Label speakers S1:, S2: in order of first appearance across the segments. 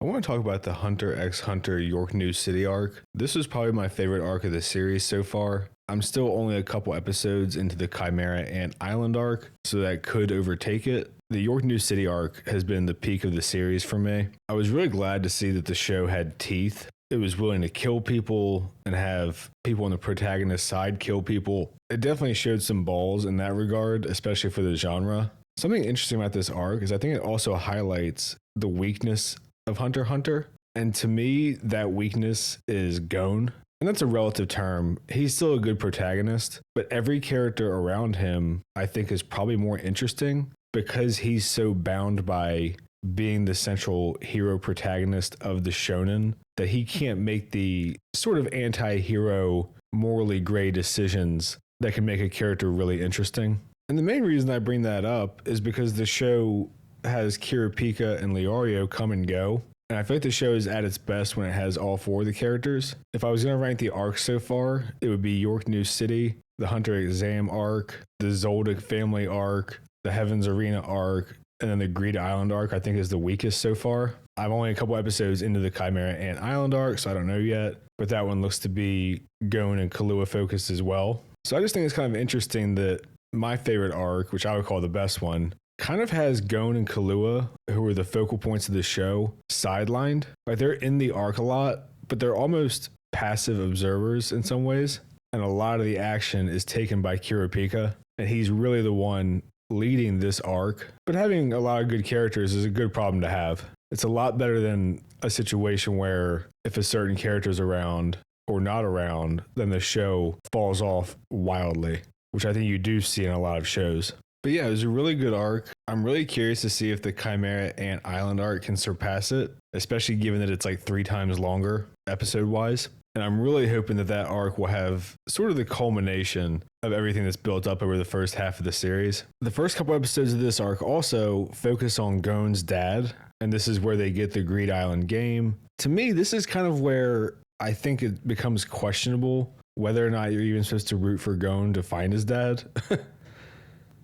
S1: I want to talk about the Hunter x Hunter Yorknew City Arc. This was probably my favorite arc of the series so far. I'm still only a couple episodes into the Chimera Ant Island Arc, so that could overtake it. The Yorknew City Arc has been the peak of the series for me. I was really glad to see that the show had teeth. It was willing to kill people and have people on the protagonist's side kill people. It definitely showed some balls in that regard, especially for the genre. Something interesting about this arc is I think it also highlights the weakness of Hunter x Hunter. And to me, that weakness is Gon. And that's a relative term. He's still a good protagonist, but every character around him, I think, is probably more interesting because he's so bound by being the central hero protagonist of the shonen that he can't make the sort of anti-hero, morally gray decisions that can make a character really interesting. And the main reason I bring that up is because the show has Kurapika and Leorio come and go. And I feel like the show is at its best when it has all four of the characters. If I was going to rank the arcs so far, it would be Yorknew City, the Hunter Exam arc, the Zoldyck family arc, the Heaven's Arena arc, and then the Greed Island arc I think is the weakest so far. I'm only a couple episodes into the Chimera Ant Island arc, so I don't know yet. But that one looks to be Gon and Killua focused as well. So I just think it's kind of interesting that my favorite arc, which I would call the best one, kind of has Gon and Killua, who are the focal points of the show, sidelined. Like they're in the arc a lot, but they're almost passive observers in some ways. And a lot of the action is taken by Kurapika. And he's really the one leading this arc. But having a lot of good characters is a good problem to have. It's a lot better than a situation where if a certain character's around or not around, then the show falls off wildly, which I think you do see in a lot of shows. But yeah, it was a really good arc. I'm really curious to see if the Chimera Ant Island arc can surpass it, especially given that it's like 3 times longer episode-wise. And I'm really hoping that that arc will have sort of the culmination of everything that's built up over the first half of the series. The first couple episodes of this arc also focus on Gon's dad, and this is where they get the Greed Island game. To me, this is kind of where I think it becomes questionable whether or not you're even supposed to root for Gon to find his dad,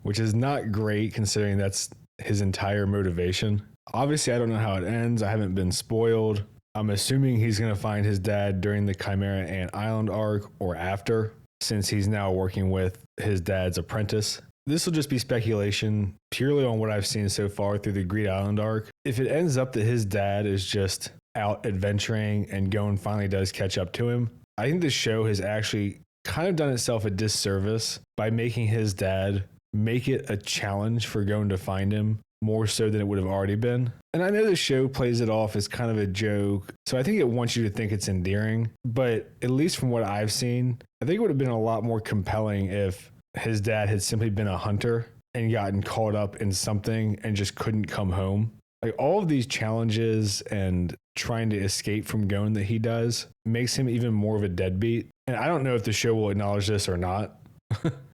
S1: which is not great considering that's his entire motivation. Obviously, I don't know how it ends. I haven't been spoiled. I'm assuming he's going to find his dad during the Chimera Ant Island arc or after, since he's now working with his dad's apprentice. This will just be speculation purely on what I've seen so far through the Greed Island arc. If it ends up that his dad is just out adventuring and Gon finally does catch up to him, I think the show has actually kind of done itself a disservice by making his dad make it a challenge for Gon to find him more so than it would have already been. And I know the show plays it off as kind of a joke, so I think it wants you to think it's endearing, but at least from what I've seen, I think it would have been a lot more compelling if his dad had simply been a hunter and gotten caught up in something and just couldn't come home. Like all of these challenges and trying to escape from Gon that he does makes him even more of a deadbeat. And I don't know if the show will acknowledge this or not.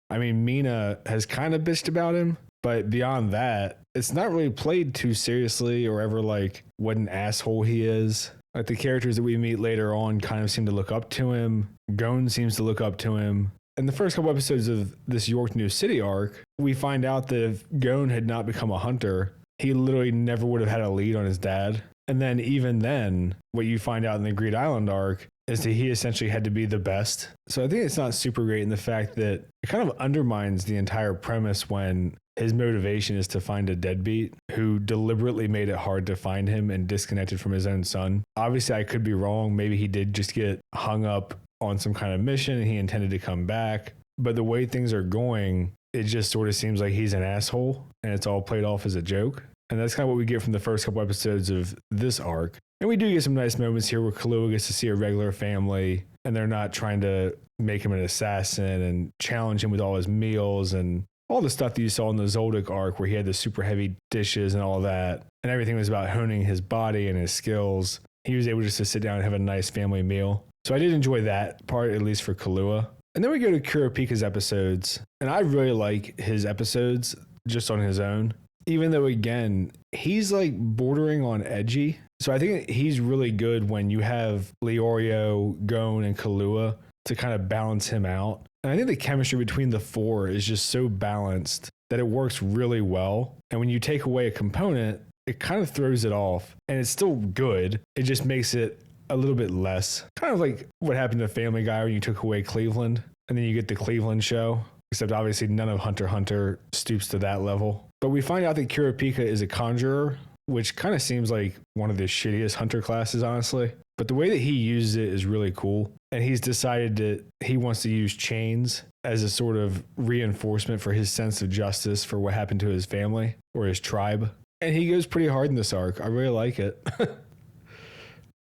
S1: I mean, Mina has kind of bitched about him, but beyond that, it's not really played too seriously or ever like what an asshole he is. Like the characters that we meet later on kind of seem to look up to him. Gon seems to look up to him. In the first couple episodes of this Yorknew City arc, we find out that if Gon had not become a hunter, he literally never would have had a lead on his dad. And then even then, what you find out in the Greed Island arc is that he essentially had to be the best. So I think it's not super great in the fact that it kind of undermines the entire premise when his motivation is to find a deadbeat who deliberately made it hard to find him and disconnected from his own son. Obviously, I could be wrong. Maybe he did just get hung up on some kind of mission and he intended to come back. But the way things are going, it just sort of seems like he's an asshole and it's all played off as a joke. And that's kind of what we get from the first couple episodes of this arc. And we do get some nice moments here where Killua gets to see a regular family and they're not trying to make him an assassin and challenge him with all his meals and all the stuff that you saw in the Zoldyck arc where he had the super heavy dishes and all that. And everything was about honing his body and his skills. He was able just to sit down and have a nice family meal. So I did enjoy that part, at least for Killua. And then we go to Kurapika's episodes. And I really like his episodes just on his own. Even though, again, he's like bordering on edgy. So I think he's really good when you have Leorio, Gon, and Killua to kind of balance him out. And I think the chemistry between the four is just so balanced that it works really well. And when you take away a component, it kind of throws it off, and it's still good. It just makes it a little bit less. Kind of like what happened to Family Guy when you took away Cleveland, and then you get the Cleveland show. Except obviously none of Hunter x Hunter stoops to that level. But we find out that Kurapika is a conjurer, which kind of seems like one of the shittiest Hunter classes, honestly. But the way that he uses it is really cool. And he's decided that he wants to use chains as a sort of reinforcement for his sense of justice for what happened to his family or his tribe. And he goes pretty hard in this arc. I really like it.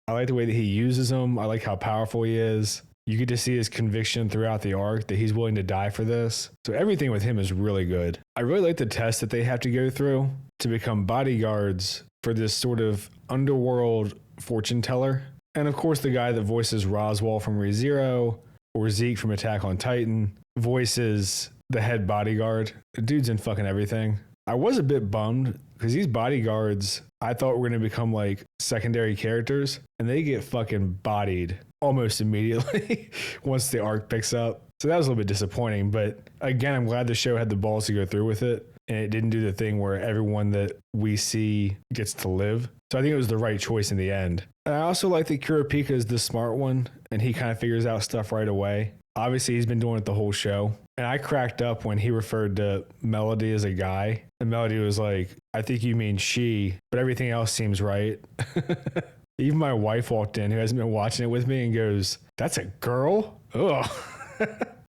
S1: I like the way that he uses them. I like how powerful he is. You get to see his conviction throughout the arc that he's willing to die for this. So everything with him is really good. I really like the test that they have to go through to become bodyguards for this sort of underworld fortune teller. And of course, the guy that voices Roswaal from ReZero or Zeke from Attack on Titan voices the head bodyguard. The dude's in fucking everything. I was a bit bummed because these bodyguards I thought were going to become like secondary characters, and they get fucking bodied almost immediately once the arc picks up. So that was a little bit disappointing, but again, I'm glad the show had the balls to go through with it, and it didn't do the thing where everyone that we see gets to live. So I think it was the right choice in the end. And I also like that Kurapika is the smart one, and he kind of figures out stuff right away. Obviously, he's been doing it the whole show. And I cracked up when he referred to Melody as a guy. And Melody was like, I think you mean she, but everything else seems right. Even my wife walked in, who hasn't been watching it with me, and goes, that's a girl? Ugh.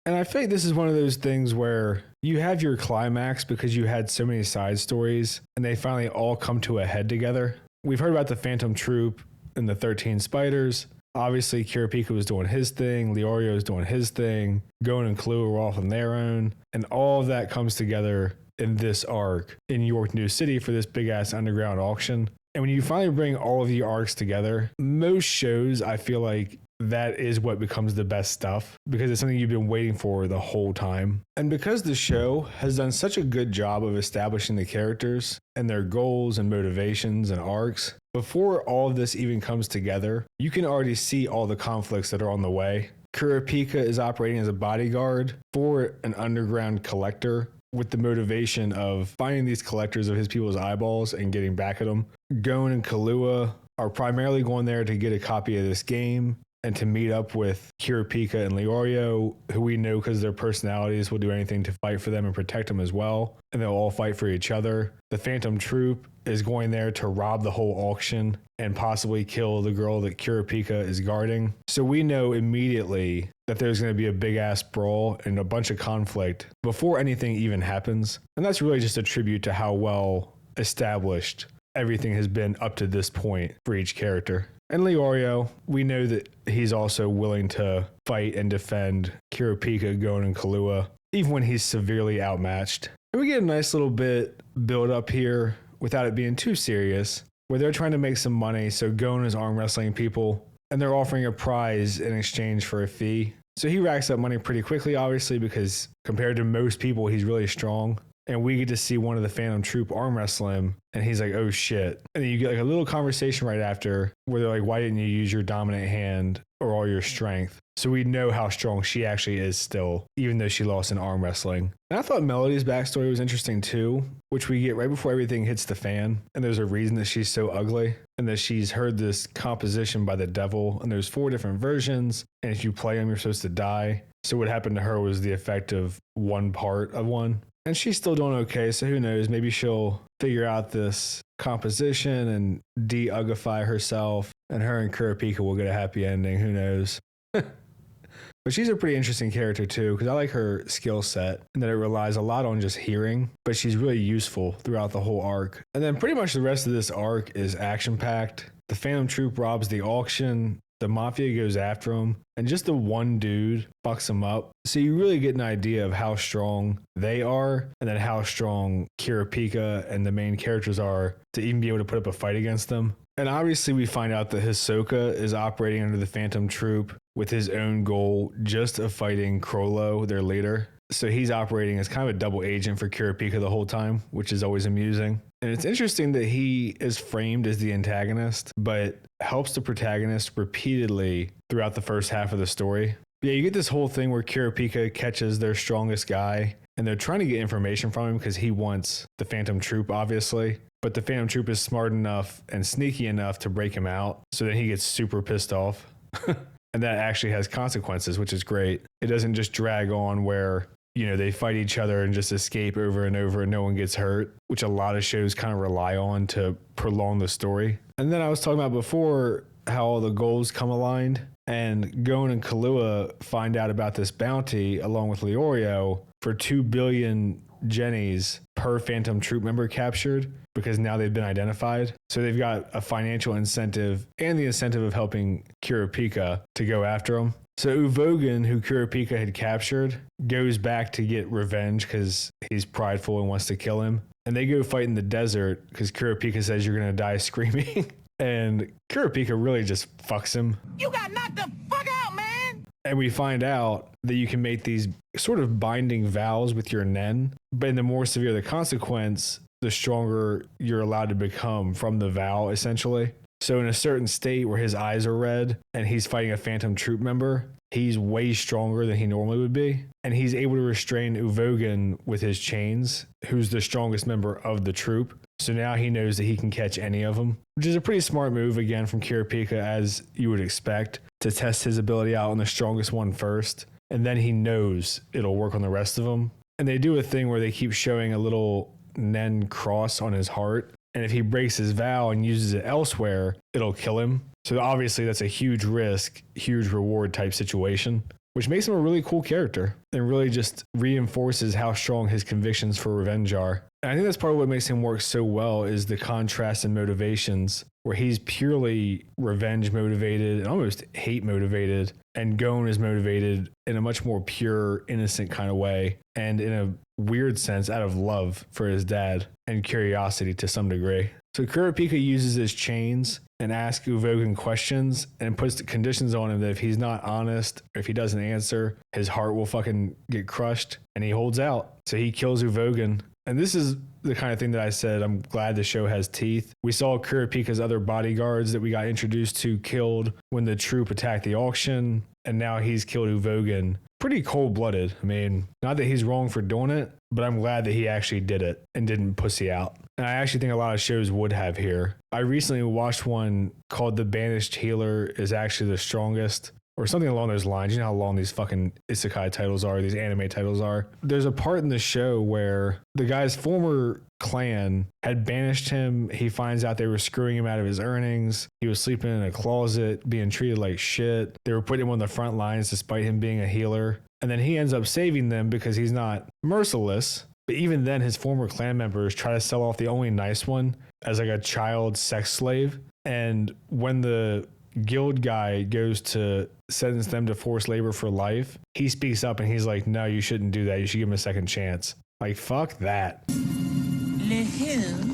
S1: And I feel like this is one of those things where you have your climax because you had so many side stories, and they finally all come to a head together. We've heard about the Phantom Troupe and the 13 Spiders. Obviously, Kurapika was doing his thing, Leorio was doing his thing, Gon and Kahlua were off on their own, and all of that comes together in this arc in Yorknew City for this big-ass underground auction. And when you finally bring all of the arcs together, most shows, I feel like that is what becomes the best stuff because it's something you've been waiting for the whole time. And because the show has done such a good job of establishing the characters and their goals and motivations and arcs, before all of this even comes together, you can already see all the conflicts that are on the way. Kurapika is operating as a bodyguard for an underground collector with the motivation of finding these collectors of his people's eyeballs and getting back at them. Gon and Kahlua are primarily going there to get a copy of this game and to meet up with Kurapika and Leorio, who we know because their personalities will do anything to fight for them and protect them as well. And they'll all fight for each other. The Phantom Troupe is going there to rob the whole auction and possibly kill the girl that Kurapika is guarding. So we know immediately that there's going to be a big ass brawl and a bunch of conflict before anything even happens. And that's really just a tribute to how well established everything has been up to this point for each character. And Leorio, we know that he's also willing to fight and defend Kurapika, Gon, and Kahlua, even when he's severely outmatched. And we get a nice little bit build up here without it being too serious, where they're trying to make some money, so Gon is arm wrestling people, and they're offering a prize in exchange for a fee. So he racks up money pretty quickly, obviously, because compared to most people, he's really strong. And we get to see one of the Phantom Troupe arm wrestle him, and he's like, oh shit. And then you get like a little conversation right after where they're like, why didn't you use your dominant hand or all your strength? So we know how strong she actually is still, even though she lost in arm wrestling. And I thought Melody's backstory was interesting too, which we get right before everything hits the fan. And there's a reason that she's so ugly, and that she's heard this composition by the devil, and there's 4 different versions, and if you play them, you're supposed to die. So what happened to her was the effect of one part of one. And she's still doing okay, so who knows? Maybe she'll figure out this composition and de-uggify herself, and her and Kurapika will get a happy ending. Who knows? But she's a pretty interesting character too, because I like her skill set and that it relies a lot on just hearing, but she's really useful throughout the whole arc. And then pretty much the rest of this arc is action-packed. The Phantom Troupe robs the auction. The Mafia goes after him, and just the one dude fucks him up. So you really get an idea of how strong they are, and then how strong Kurapika and the main characters are to even be able to put up a fight against them. And obviously we find out that Hisoka is operating under the Phantom Troupe with his own goal just of fighting Crollo, their leader. So he's operating as kind of a double agent for Kurapika the whole time, which is always amusing. And it's interesting that he is framed as the antagonist, but helps the protagonist repeatedly throughout the first half of the story. Yeah, you get this whole thing where Kurapika catches their strongest guy, and they're trying to get information from him because he wants the Phantom Troupe, obviously. But the Phantom Troupe is smart enough and sneaky enough to break him out. So then he gets super pissed off. And that actually has consequences, which is great. It doesn't just drag on where, you know, they fight each other and just escape over and over and no one gets hurt, which a lot of shows kind of rely on to prolong the story. And then I was talking about before how all the goals come aligned, and Gon and Kahlua find out about this bounty along with Leorio for 2 billion jennies per Phantom Troupe member captured, because now they've been identified. So they've got a financial incentive and the incentive of helping Kurapika to go after them. So Uvogan, who Kurapika had captured, goes back to get revenge because he's prideful and wants to kill him. And they go fight in the desert because Kurapika says you're going to die screaming. And Kurapika really just fucks him.
S2: You got knocked the fuck out, man!
S1: And we find out that you can make these sort of binding vows with your nen, but the more severe the consequence, the stronger you're allowed to become from the vow, essentially. So in a certain state where his eyes are red and he's fighting a Phantom Troupe member, he's way stronger than he normally would be. And he's able to restrain Uvogan with his chains, who's the strongest member of the troop. So now he knows that he can catch any of them, which is a pretty smart move, again, from Kurapika, as you would expect, to test his ability out on the strongest one first. And then he knows it'll work on the rest of them. And they do a thing where they keep showing a little nen cross on his heart. And if he breaks his vow and uses it elsewhere, it'll kill him. So obviously that's a huge risk, huge reward type situation, which makes him a really cool character and really just reinforces how strong his convictions for revenge are. And I think that's part of what makes him work so well is the contrast in motivations, where he's purely revenge motivated and almost hate motivated, and Gon is motivated in a much more pure, innocent kind of way, and in a weird sense out of love for his dad and curiosity to some degree. So Kurapika uses his chains and asks Uvogan questions and puts the conditions on him that if he's not honest, or if he doesn't answer, his heart will fucking get crushed, and he holds out. So he kills Uvogan. And this is the kind of thing that I said, I'm glad the show has teeth. We saw Kurapika's other bodyguards that we got introduced to killed when the troop attacked the auction, and now he's killed Uvogan. Pretty cold-blooded. I mean, not that he's wrong for doing it, but I'm glad that he actually did it and didn't pussy out. And I actually think a lot of shows would have here. I recently watched one called The Banished Healer is Actually the Strongest, or something along those lines. You know how long these fucking isekai titles are, these anime titles are. There's a part in the show where the guy's former clan had banished him. He finds out they were screwing him out of his earnings. He was sleeping in a closet, being treated like shit. They were putting him on the front lines despite him being a healer. And then he ends up saving them because he's not merciless. But even then, his former clan members try to sell off the only nice one as like a child sex slave. And when the guild guy goes to sentence them to forced labor for life, he speaks up and he's like, no, you shouldn't do that. You should give him a second chance. Like, fuck that.
S2: Le who?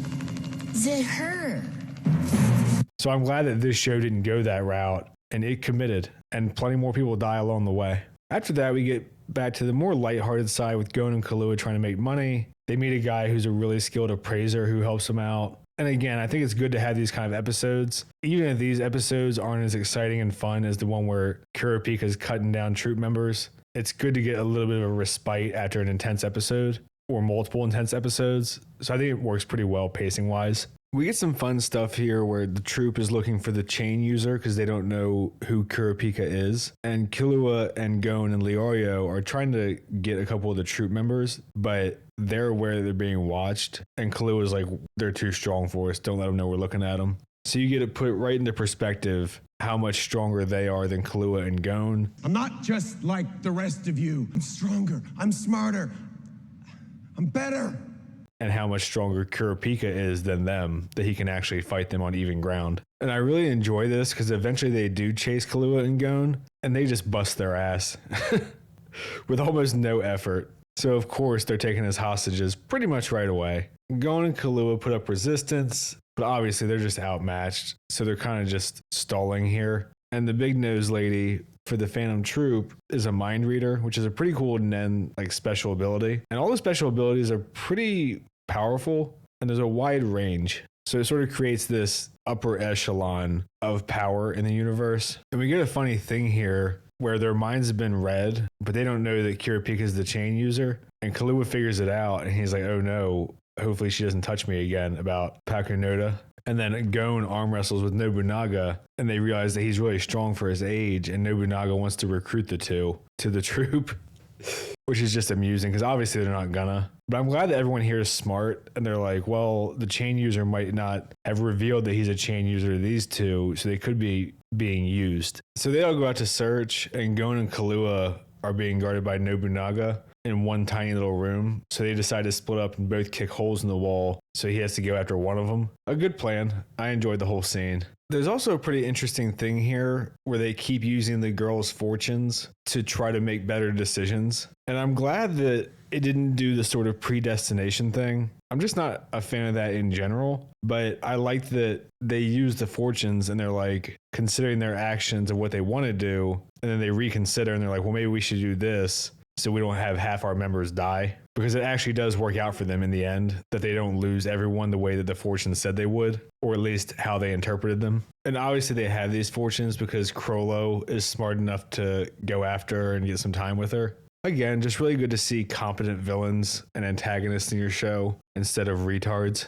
S2: The her.
S1: So I'm glad that this show didn't go that route, and it committed, and plenty more people die along the way. After that, we get back to the more lighthearted side with Gon and Kahlua trying to make money. They meet a guy who's a really skilled appraiser who helps them out. And again, I think it's good to have these kind of episodes. Even if these episodes aren't as exciting and fun as the one where Kurapika's cutting down troop members, it's good to get a little bit of a respite after an intense episode or multiple intense episodes. So I think it works pretty well pacing-wise. We get some fun stuff here where the troop is looking for the chain user because they don't know who Kurapika is. And Kahlua and Gon and Leorio are trying to get a couple of the troop members, but they're aware that they're being watched. And Kahlua's like, they're too strong for us. Don't let them know we're looking at them. So you get to put right into perspective how much stronger they are than Kahlua and Gon.
S3: I'm not just like the rest of you. I'm stronger. I'm smarter. I'm better.
S1: And how much stronger Kurapika is than them, that he can actually fight them on even ground. And I really enjoy this because eventually they do chase Kahlua and Gon, and they just bust their ass with almost no effort. So of course they're taken as hostages pretty much right away. Gon and Kahlua put up resistance, but obviously they're just outmatched, so they're kind of just stalling here. And the big nose lady for the Phantom Troupe is a mind reader, which is a pretty cool nen like special ability. And all the special abilities are pretty powerful, and there's a wide range. So it sort of creates this upper echelon of power in the universe. And we get a funny thing here where their minds have been read, but they don't know that Kurapika is the chain user. And Kahlua figures it out, and he's like, oh no, hopefully she doesn't touch me again, about Pakunoda. And then Gon arm wrestles with Nobunaga, and they realize that he's really strong for his age, and Nobunaga wants to recruit the two to the troupe, which is just amusing because obviously they're not gonna. But I'm glad that everyone here is smart, and they're like, well, the chain user might not have revealed that he's a chain user to these two, so they could be being used. So they all go out to search, and Gon and Kahlua are being guarded by Nobunaga in one tiny little room. So they decide to split up and both kick holes in the wall, so he has to go after one of them. A good plan. I enjoyed the whole scene. There's also a pretty interesting thing here where they keep using the girls' fortunes to try to make better decisions. And I'm glad that it didn't do the sort of predestination thing. I'm just not a fan of that in general, but I like that they use the fortunes and they're like considering their actions of what they want to do. And then they reconsider and they're like, well, maybe we should do this so we don't have half our members die. Because it actually does work out for them in the end, that they don't lose everyone the way that the fortunes said they would, or at least how they interpreted them. And obviously they have these fortunes because Crollo is smart enough to go after her and get some time with her. Again, just really good to see competent villains and antagonists in your show instead of retards.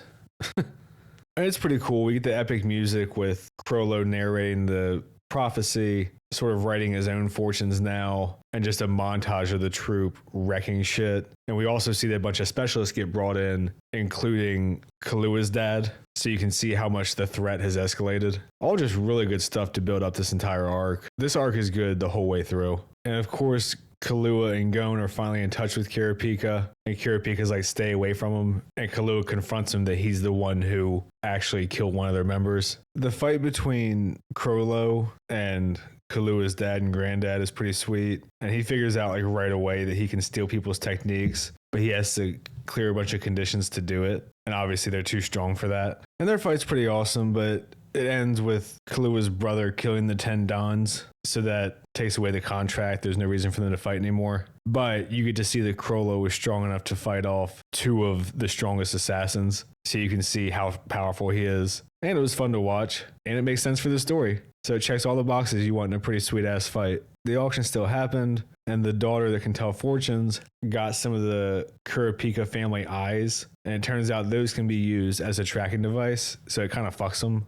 S1: And it's pretty cool. We get the epic music with Crollo narrating the prophecy, sort of writing his own fortunes now, and just a montage of the troupe wrecking shit. And we also see that a bunch of specialists get brought in, including Kahlua's dad, so you can see how much the threat has escalated. All just really good stuff to build up this entire arc. This arc is good the whole way through. And of course, Kahlua and Gon are finally in touch with Kurapika, and Kurapika's like, stay away from him, and Kahlua confronts him that he's the one who actually killed one of their members. The fight between Crollo and Kahlua's dad and granddad is pretty sweet, and he figures out like right away that he can steal people's techniques, but he has to clear a bunch of conditions to do it, and obviously they're too strong for that. And their fight's pretty awesome, but it ends with Kahlua's brother killing the 10 Dons, so that takes away the contract. There's no reason for them to fight anymore. But you get to see that Crollo was strong enough to fight off 2 of the strongest assassins, so you can see how powerful he is. And it was fun to watch, and it makes sense for the story. So it checks all the boxes you want in a pretty sweet ass fight. The auction still happened, and the daughter that can tell fortunes got some of the Kurapika family eyes, and it turns out those can be used as a tracking device, so it kind of fucks them.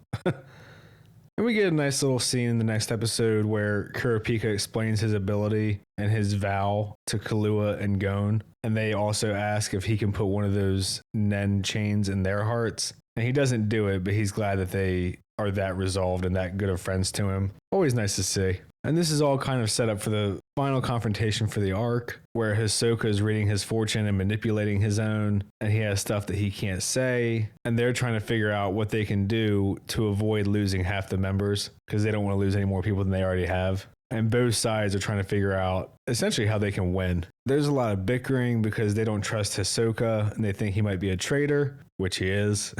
S1: And we get a nice little scene in the next episode where Kurapika explains his ability and his vow to Kahlua and Gon, and they also ask if he can put one of those Nen chains in their hearts. And he doesn't do it, but he's glad that they are that resolved and that good of friends to him. Always nice to see. And this is all kind of set up for the final confrontation for the arc, where Hisoka is reading his fortune and manipulating his own, and he has stuff that he can't say, and they're trying to figure out what they can do to avoid losing half the members, because they don't want to lose any more people than they already have. And both sides are trying to figure out essentially how they can win. There's a lot of bickering because they don't trust Hisoka, and they think he might be a traitor, which he is.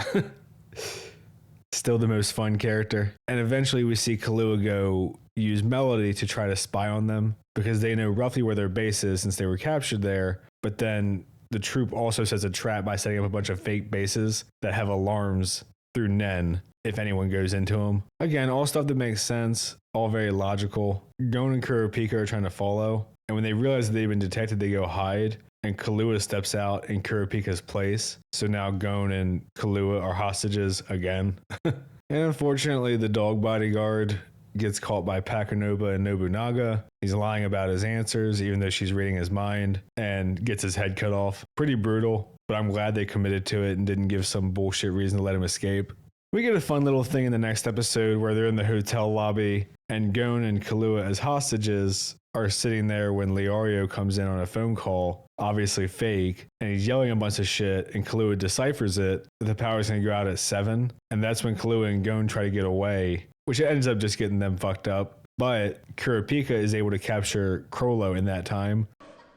S1: Still the most fun character. And eventually we see Kahlua go use Melody to try to spy on them because they know roughly where their base is since they were captured there. But then the troupe also sets a trap by setting up a bunch of fake bases that have alarms through Nen if anyone goes into them. Again, all stuff that makes sense, all very logical. Gon and Kurapika are trying to follow. And when they realize that they've been detected, they go hide. And Kahlua steps out in Kurapika's place. So now Gon and Kahlua are hostages again. And unfortunately, the dog bodyguard gets caught by Pakunoba and Nobunaga. He's lying about his answers, even though she's reading his mind, and gets his head cut off. Pretty brutal, but I'm glad they committed to it and didn't give some bullshit reason to let him escape. We get a fun little thing in the next episode where they're in the hotel lobby, and Gon and Kahlua as hostages are sitting there when Leorio comes in on a phone call, obviously fake, and he's yelling a bunch of shit, and Kahlua deciphers it, that the power's going to go out at 7, and that's when Kahlua and Gon try to get away, which ends up just getting them fucked up. But Kurapika is able to capture Crollo in that time.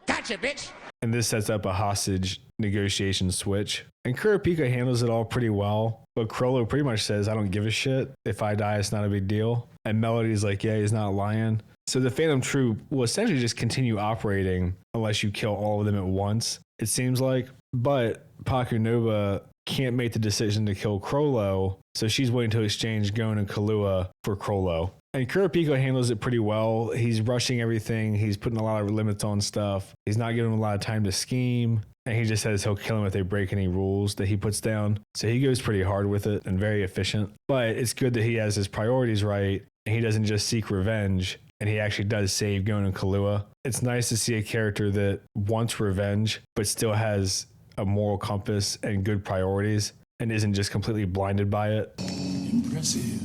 S2: Gotcha, bitch!
S1: And this sets up a hostage negotiations switch. And Kurapika handles it all pretty well, but Crollo pretty much says, I don't give a shit. If I die, it's not a big deal. And Melody's like, yeah, he's not lying. So the Phantom Troupe will essentially just continue operating unless you kill all of them at once, it seems like. But Pakunoba can't make the decision to kill Crollo, so she's willing to exchange Gon and Kahlua for Crollo. And Kurapika handles it pretty well. He's rushing everything. He's putting a lot of limits on stuff. He's not giving him a lot of time to scheme. And he just says he'll kill him if they break any rules that he puts down. So he goes pretty hard with it and very efficient. But it's good that he has his priorities right. And he doesn't just seek revenge. And he actually does save Gon and Kahlua. It's nice to see a character that wants revenge, but still has a moral compass and good priorities and isn't just completely blinded by it.
S4: Impressive.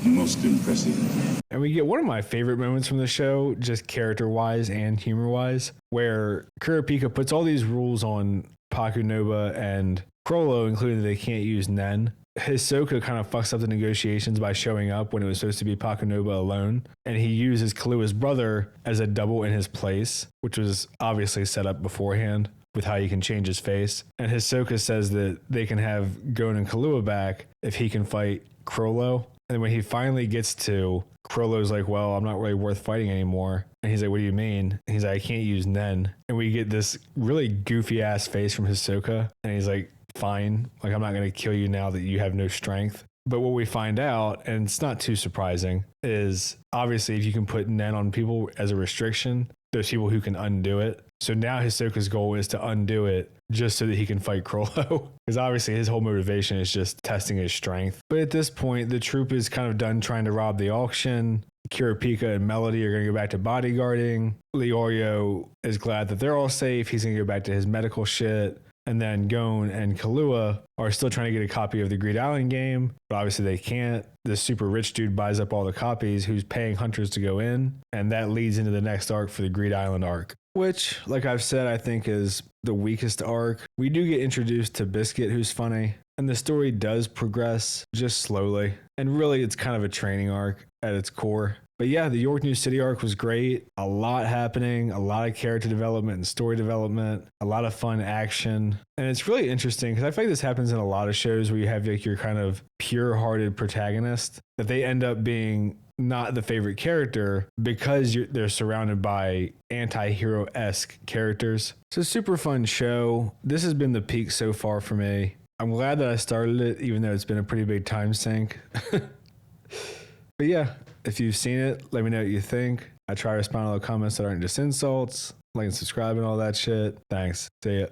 S4: Most impressive.
S1: And we get one of my favorite moments from the show, just character-wise and humor-wise, where Kurapika puts all these rules on Pakunoba and Crollo, including that they can't use Nen. Hisoka kind of fucks up the negotiations by showing up when it was supposed to be Pakunoba alone, and he uses Kalua's brother as a double in his place, which was obviously set up beforehand with how you can change his face. And Hisoka says that they can have Gon and Kahlua back if he can fight Crollo. And when he finally gets to, Crollo's like, well, I'm not really worth fighting anymore. And he's like, what do you mean? And he's like, I can't use Nen. And we get this really goofy ass face from Hisoka. And he's like, fine. Like, I'm not going to kill you now that you have no strength. But what we find out, and it's not too surprising, is obviously if you can put Nen on people as a restriction, there's people who can undo it. So now Hisoka's goal is to undo it just so that he can fight Crollo. Because obviously his whole motivation is just testing his strength. But at this point, the troop is kind of done trying to rob the auction. Kurapika and Melody are going to go back to bodyguarding. Leorio is glad that they're all safe. He's going to go back to his medical shit. And then Gon and Kahlua are still trying to get a copy of the Greed Island game, but obviously they can't. The super rich dude buys up all the copies who's paying hunters to go in, and that leads into the next arc for the Greed Island arc, which, like I've said, I think is the weakest arc. We do get introduced to Biscuit, who's funny, and the story does progress just slowly. And really, it's kind of a training arc at its core. But yeah, the Yorknew City Arc was great. A lot happening, a lot of character development and story development, a lot of fun action. And it's really interesting because I feel like this happens in a lot of shows where you have like your kind of pure-hearted protagonist, that they end up being not the favorite character because they're surrounded by anti-hero-esque characters. So super fun show. This has been the peak so far for me. I'm glad that I started it, even though it's been a pretty big time sink. But yeah, if you've seen it, let me know what you think. I try to respond to all the comments that aren't just insults. Like and subscribe and all that shit. Thanks. See ya.